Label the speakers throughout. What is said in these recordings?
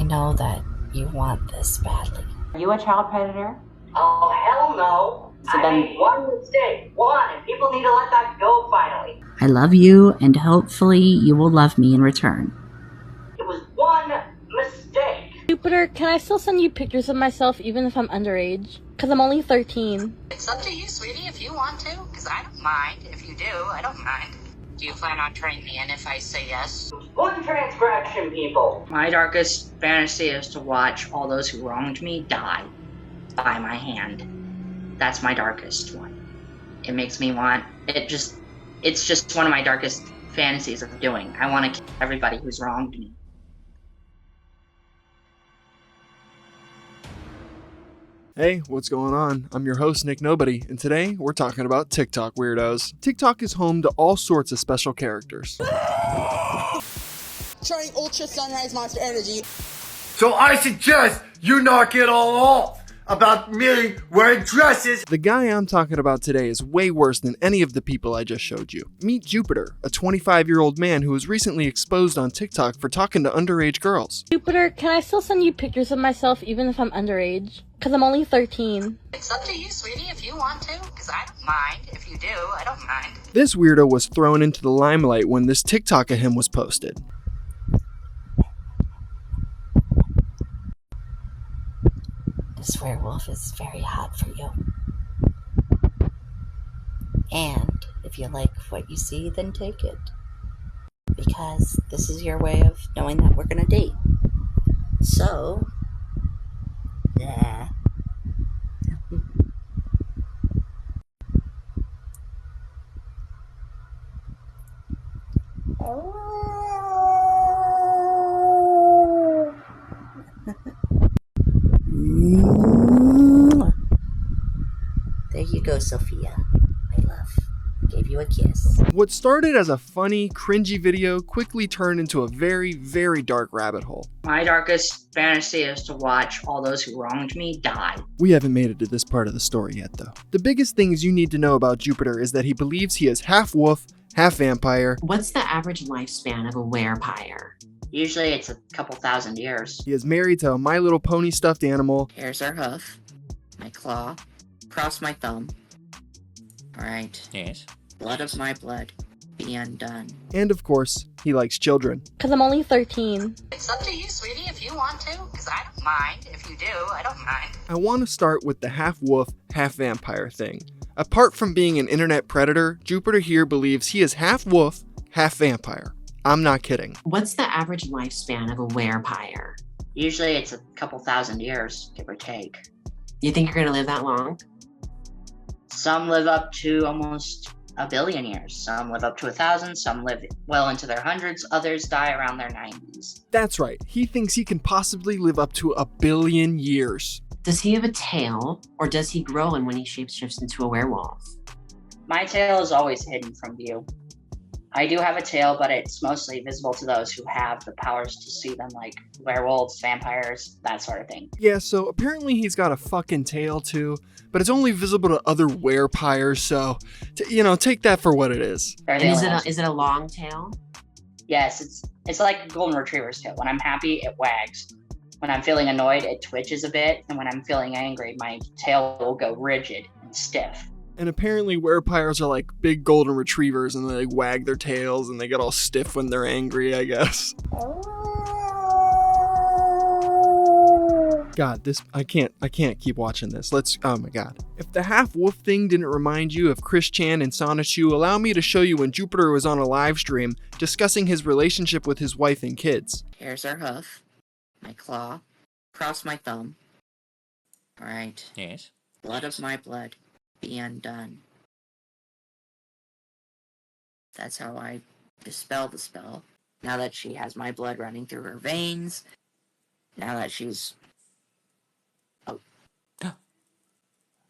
Speaker 1: I know that you want this badly.
Speaker 2: Are you a child predator?
Speaker 3: Oh, hell no.
Speaker 2: So
Speaker 3: I
Speaker 2: then-
Speaker 3: made one mistake. One, and people need to let that go finally.
Speaker 2: I love you, and hopefully you will love me in return.
Speaker 3: It was one mistake.
Speaker 4: Jupiter, can I still send you pictures of myself even if I'm underage? Because I'm only 13.
Speaker 5: It's up to you, sweetie, if you want to, because I don't mind. If you do, I don't mind. Do you plan on turning me in if I say yes?
Speaker 3: It was one transgression, people.
Speaker 6: My darkest fantasy is to watch all those who wronged me die by my hand. That's my darkest one. It makes me want, it's just one of my darkest fantasies of doing. I want to kill everybody who's wronged me.
Speaker 7: Hey, what's going on? I'm your host, Nick Nobody, and today we're talking about TikTok weirdos. TikTok is home to all sorts of special characters.
Speaker 8: Trying Ultra Sunrise Monster Energy.
Speaker 9: So I suggest you knock it all off about me wearing dresses.
Speaker 7: The guy I'm talking about today is way worse than any of the people I just showed you. Meet Jupiter, a 25-year-old man who was recently exposed on TikTok for talking to underage girls.
Speaker 4: Jupiter, can I still send you pictures of myself even if I'm underage? Because I'm only 13.
Speaker 5: It's up to you, sweetie, if you want to, because I don't mind. If you do, I don't mind.
Speaker 7: This weirdo was thrown into the limelight when this TikTok of him was posted.
Speaker 1: This werewolf is very hot for you. And if you like what you see, then take it. Because this is your way of knowing that we're gonna date. So, yeah. There you go, Sophia. My love. Gave you a kiss.
Speaker 7: What started as a funny, cringy video quickly turned into a very, very dark rabbit hole.
Speaker 6: My darkest fantasy is to watch all those who wronged me die.
Speaker 7: We haven't made it to this part of the story yet, though. The biggest things you need to know about Jupiter is that he believes he is half wolf, half vampire.
Speaker 2: What's the average lifespan of a werepire?
Speaker 6: Usually it's a couple thousand years.
Speaker 7: He is married to a My Little Pony stuffed animal.
Speaker 5: Here's our hoof, my claw, cross my thumb. Alright.
Speaker 10: Yes.
Speaker 5: Blood of my blood, be undone.
Speaker 7: And of course, he likes children.
Speaker 4: Because I'm only 13.
Speaker 5: It's up to you, sweetie, if you want to, because I don't mind. If you do, I don't mind.
Speaker 7: I want to start with the half wolf, half vampire thing. Apart from being an internet predator, Jupiter here believes he is half wolf, half vampire. I'm not kidding.
Speaker 2: What's the average lifespan of a werepire?
Speaker 6: Usually it's a couple thousand years, give or take.
Speaker 2: You think you're gonna live that long?
Speaker 6: Some live up to almost a billion years. Some live up to 1,000. Some live well into their hundreds. Others die around their 90s.
Speaker 7: That's right. He thinks he can possibly live up to 1 billion years.
Speaker 2: Does he have a tail, or does he grow one when he shapeshifts into a werewolf?
Speaker 6: My tail is always hidden from view. I do have a tail, but it's mostly visible to those who have the powers to see them, like werewolves, vampires, that sort of thing.
Speaker 7: Yeah, so apparently he's got a fucking tail too, but it's only visible to other werepires, so, take that for what it is.
Speaker 6: They're the
Speaker 2: And
Speaker 6: only ones.
Speaker 2: is it a long tail?
Speaker 6: Yes, it's like a golden retriever's tail. When I'm happy, it wags. When I'm feeling annoyed, it twitches a bit, and when I'm feeling angry, my tail will go rigid and stiff.
Speaker 7: And apparently werepires are like big golden retrievers and they wag their tails and they get all stiff when they're angry, I guess. God, I can't keep watching this. Oh my God. If the half wolf thing didn't remind you of Chris Chan and Sonichu, allow me to show you when Jupiter was on a live stream discussing his relationship with his wife and kids.
Speaker 5: Here's our hoof, my claw, cross my thumb. Alright.
Speaker 10: Yes.
Speaker 5: Blood of my blood, be undone. That's how I dispel the spell. Now that she has my blood running through her veins, now that she's... Oh.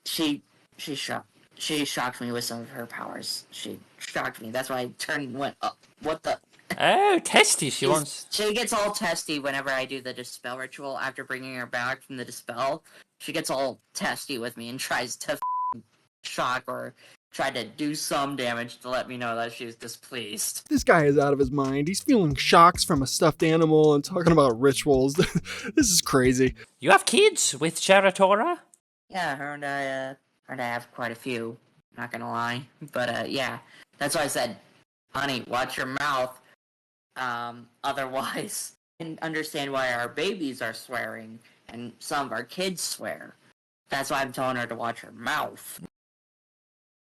Speaker 5: She shocked me with some of her powers. She shocked me. That's why I went up. What the...
Speaker 10: Oh, testy, she wants...
Speaker 5: She gets all testy whenever I do the dispel ritual. After bringing her back from the dispel, she gets all testy with me and tries to shock or tried to do some damage to let me know that she was displeased.
Speaker 7: This guy is out of his mind. He's feeling shocks from a stuffed animal and talking about rituals. This is crazy.
Speaker 10: You have kids with Charatora?
Speaker 5: Yeah, her and I have quite a few, not gonna lie. But yeah, that's why I said, honey, watch your mouth. Otherwise, and understand why our babies are swearing and some of our kids swear. That's why I'm telling her to watch her mouth.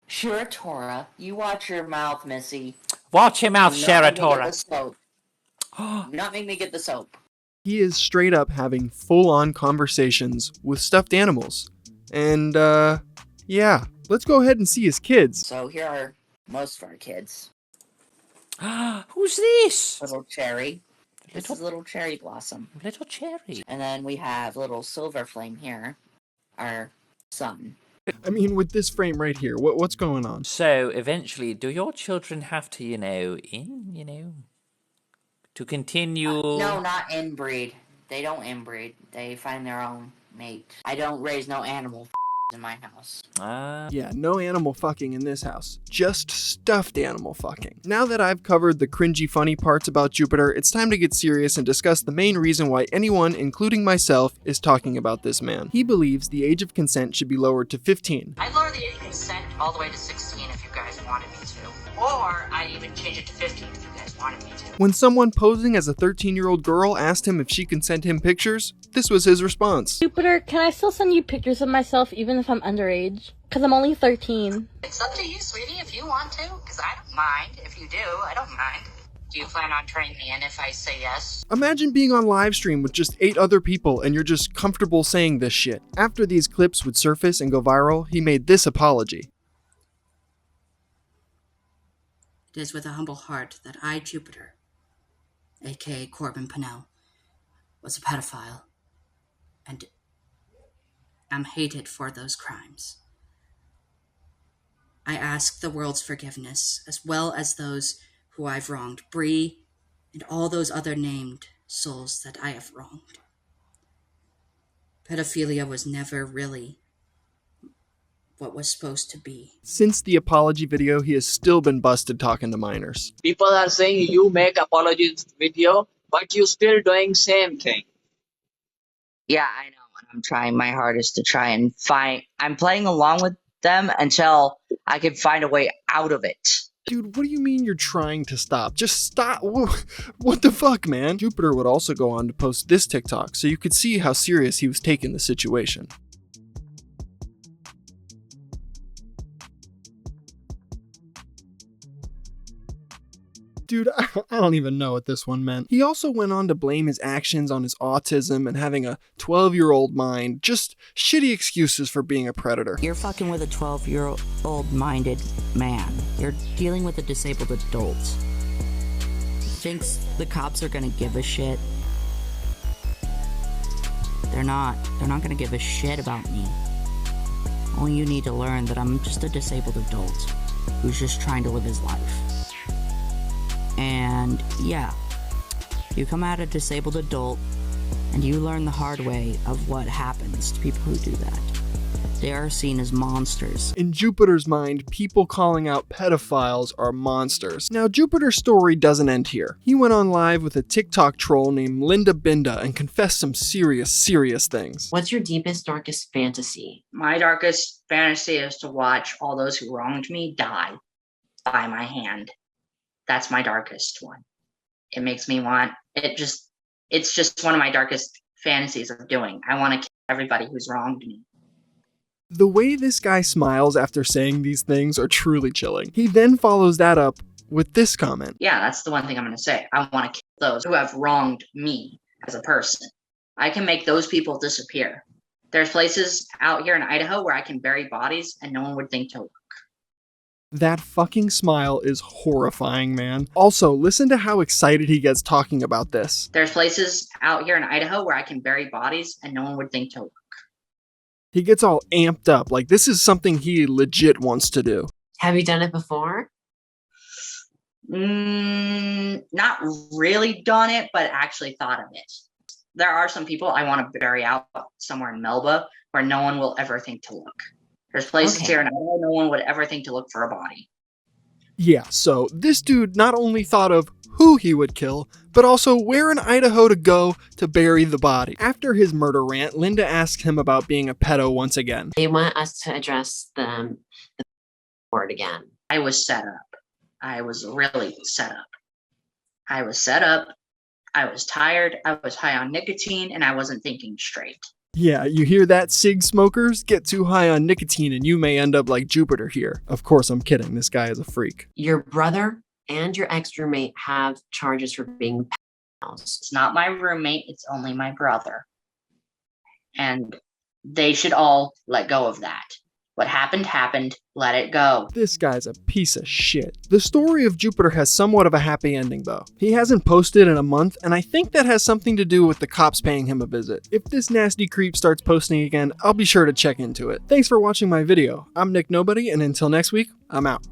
Speaker 5: Shiratora, you watch your mouth, Missy.
Speaker 10: Watch your mouth,
Speaker 5: Shiratora.
Speaker 10: Sharatora.
Speaker 5: Not make me get the soap.
Speaker 7: He is straight up having full-on conversations with stuffed animals. And, yeah. Let's go ahead and see his kids.
Speaker 5: So here are most of our kids.
Speaker 10: Who's this?
Speaker 5: Little Cherry. This is Little Cherry Blossom.
Speaker 10: Little Cherry.
Speaker 5: And then we have Little Silver Flame here, our son.
Speaker 7: I mean, with this frame right here, what's going on?
Speaker 10: So, eventually, do your children have to, to continue?
Speaker 5: No, not inbreed. They don't inbreed. They find their own mate. I don't raise no animal in my house.
Speaker 7: Yeah, no animal fucking in this house. Just stuffed animal fucking. Now that I've covered the cringy funny parts about Jupiter, it's time to get serious and discuss the main reason why anyone, including myself, is talking about this man. He believes the age of consent should be lowered to 15.
Speaker 6: I'd lower the age of consent all the way to 16 if you guys wanted me to. Or I'd even change it to 15 if you guys wanted me to.
Speaker 7: When someone posing as a 13-year-old girl asked him if she can send him pictures, this was his response.
Speaker 4: Jupiter, can I still send you pictures of myself even if I'm underage? Because I'm only 13.
Speaker 6: It's up to you, sweetie, if you want to. Because I don't mind. If you do, I don't mind. Do you plan on turning me in if I say yes?
Speaker 7: Imagine being on live stream with just 8 other people and you're just comfortable saying this shit. After these clips would surface and go viral, he made this apology.
Speaker 11: It is with a humble heart that I, Jupiter, aka Corbin Pennell, was a pedophile and am hated for those crimes. I ask the world's forgiveness, as well as those who I've wronged, Bree and all those other named souls that I have wronged. Pedophilia was never really what was supposed to be.
Speaker 7: Since the apology video, he has still been busted talking to minors.
Speaker 3: People are saying you make apologies video, but you still doing same thing.
Speaker 6: Yeah, I know. And I'm trying my hardest to try and I'm playing along with them until I can find a way out of it.
Speaker 7: Dude, what do you mean you're trying to stop? Just stop. What the fuck, man? Jupiter would also go on to post this TikTok, so you could see how serious he was taking the situation. Dude, I don't even know what this one meant. He also went on to blame his actions on his autism and having a 12-year-old mind. Just shitty excuses for being a predator.
Speaker 1: You're fucking with a 12-year-old minded man. You're dealing with a disabled adult. Thinks the cops are gonna give a shit. They're not. They're not gonna give a shit about me. Only you need to learn that I'm just a disabled adult who's just trying to live his life. And yeah, you come out a disabled adult and you learn the hard way of what happens to people who do that. They are seen as monsters.
Speaker 7: In Jupiter's mind, people calling out pedophiles are monsters. Now, Jupiter's story doesn't end here. He went on live with a TikTok troll named Lindabinda and confessed some serious things.
Speaker 2: What's your deepest, darkest fantasy?
Speaker 6: My darkest fantasy is to watch all those who wronged me die by my hand. That's my darkest one. It makes me want, it's just one of my darkest fantasies of doing. I want to kill everybody who's wronged me.
Speaker 7: The way this guy smiles after saying these things are truly chilling. He then follows that up with this comment.
Speaker 6: Yeah, that's the one thing I'm going to say. I want to kill those who have wronged me as a person. I can make those people disappear. There's places out here in Idaho where I can bury bodies and no one would think to look.
Speaker 7: That fucking smile is horrifying, man. Also, listen to how excited he gets talking about this.
Speaker 6: There's places out here in Idaho where I can bury bodies and no one would think to look.
Speaker 7: He gets all amped up, like this is something he legit wants to do.
Speaker 2: Have you done it before?
Speaker 6: Not really done it, but actually thought of it. There are some people I want to bury out somewhere in Melba where no one will ever think to look. There's places
Speaker 2: Okay.
Speaker 6: here, and I know no one would ever think to look for a body.
Speaker 7: Yeah, so this dude not only thought of who he would kill, but also where in Idaho to go to bury the body. After his murder rant, Linda asks him about being a pedo once again.
Speaker 2: They want us to address the board again.
Speaker 6: I was set up. I was really set up. I was set up. I was tired. I was high on nicotine, and I wasn't thinking straight.
Speaker 7: Yeah, you hear that, cig smokers? Get too high on nicotine and you may end up like Jupiter here. Of course, I'm kidding. This guy is a freak.
Speaker 2: Your brother and your ex-roommate have charges for being pedophiles.
Speaker 6: It's not my roommate. It's only my brother. And they should all let go of that. What happened, happened. Let it go.
Speaker 7: This guy's a piece of shit. The story of Jupiter has somewhat of a happy ending though. He hasn't posted in a month, and I think that has something to do with the cops paying him a visit. If this nasty creep starts posting again, I'll be sure to check into it. Thanks for watching my video. I'm Nick Nobody, and until next week, I'm out.